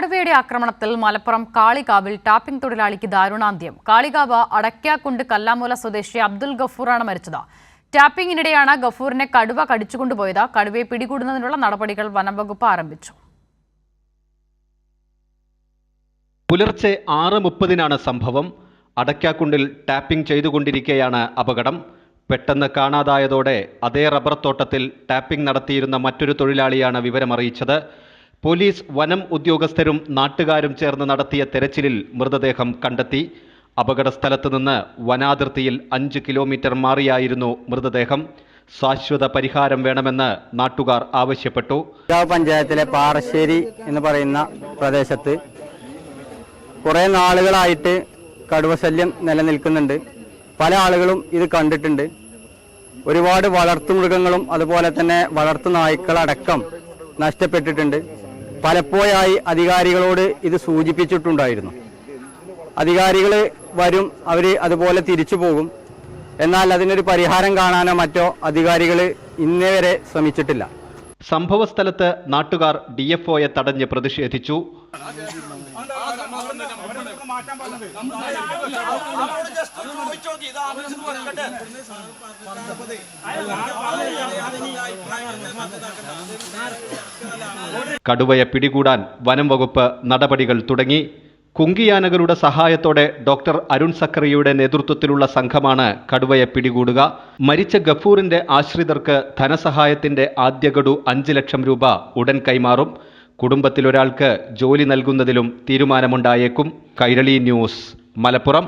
കടുവയുടെ ആക്രമണത്തിൽ മലപ്പുറം കാളികാവിൽ ടാപ്പിംഗ് തൊഴിലാളിക്ക് ദാരുണാന്ത്യം. കാളികാവ് അടയ്ക്കാക്കുണ്ട് കല്ലാമൂല സ്വദേശി അബ്ദുൽ ഗഫൂറാണ് മരിച്ചത്. ടാപ്പിംഗിനിടെയാണ് ഗഫൂറിനെ കടുവ കടിച്ചുകൊണ്ടുപോയത്. കടുവയെ പിടികൂടുന്നതിനുള്ള നടപടികൾ വനംവകുപ്പ് ആരംഭിച്ചു. പുലർച്ചെ 6:30-നാണ് സംഭവം. അടയ്ക്കാക്കുണ്ടിൽ ടാപ്പിംഗ് ചെയ്തുകൊണ്ടിരിക്കെയാണ് അപകടം. പെട്ടെന്ന് കാണാതായതോടെ അതേ റബ്ബർ തോട്ടത്തിൽ ടാപ്പിംഗ് നടത്തിയിരുന്ന മറ്റൊരു തൊഴിലാളിയാണ് വിവരമറിയിച്ചത്. പോലീസ്, വനം ഉദ്യോഗസ്ഥരും നാട്ടുകാരും ചേർന്ന് നടത്തിയ തെരച്ചിലിൽ മൃതദേഹം കണ്ടെത്തി. അപകട സ്ഥലത്ത് നിന്ന് വനാതിർത്തിയിൽ 5 കിലോമീറ്റർ മാറിയായിരുന്നു മൃതദേഹം. ശാശ്വത പരിഹാരം വേണമെന്ന് നാട്ടുകാർ ആവശ്യപ്പെട്ടു. പഞ്ചായത്തിലെ പാറശ്ശേരി എന്ന് പറയുന്ന പ്രദേശത്ത് കുറേ നാളുകളായിട്ട് കടുവ ശല്യം നിലനിൽക്കുന്നുണ്ട്. പല ആളുകളും ഇത് കണ്ടിട്ടുണ്ട്. ഒരുപാട് വളർത്തുമൃഗങ്ങളും അതുപോലെ തന്നെ വളർത്തു നായ്ക്കളടക്കം നഷ്ടപ്പെട്ടിട്ടുണ്ട്. പലപ്പോഴായി അധികാരികളോട് ഇത് സൂചിപ്പിച്ചിട്ടുണ്ടായിരുന്നു. അധികാരികൾ വരും, അവർ അതുപോലെ തിരിച്ചു പോകും. എന്നാൽ അതിനൊരു പരിഹാരം കാണാനോ മറ്റോ അധികാരികൾ ഇന്നേ വരെ ശ്രമിച്ചിട്ടില്ല. സംഭവ സ്ഥലത്ത് നാട്ടുകാർ DFOയെ തടഞ്ഞ് പ്രതിഷേധിച്ചു. കടുവയെ പിടികൂടാൻ വനം വകുപ്പ് നടപടികൾ തുടങ്ങി. കുങ്കിയാനകളുടെ സഹായത്തോടെ ഡോക്ടർ അരുൺ സക്കറിയയുടെ നേതൃത്വത്തിലുള്ള സംഘമാണ് കടുവയെ പിടികൂടുക. മരിച്ച ഗഫൂറിന്റെ ആശ്രിതർക്ക് ധനസഹായത്തിന്റെ ആദ്യ ഗഡു 5 ലക്ഷം രൂപ ഉടൻ കൈമാറും. കുടുംബത്തിലൊരാൾക്ക് ജോലി നൽകുന്നതിലും തീരുമാനമുണ്ടായേക്കും. കൈരളി ന്യൂസ്, മലപ്പുറം.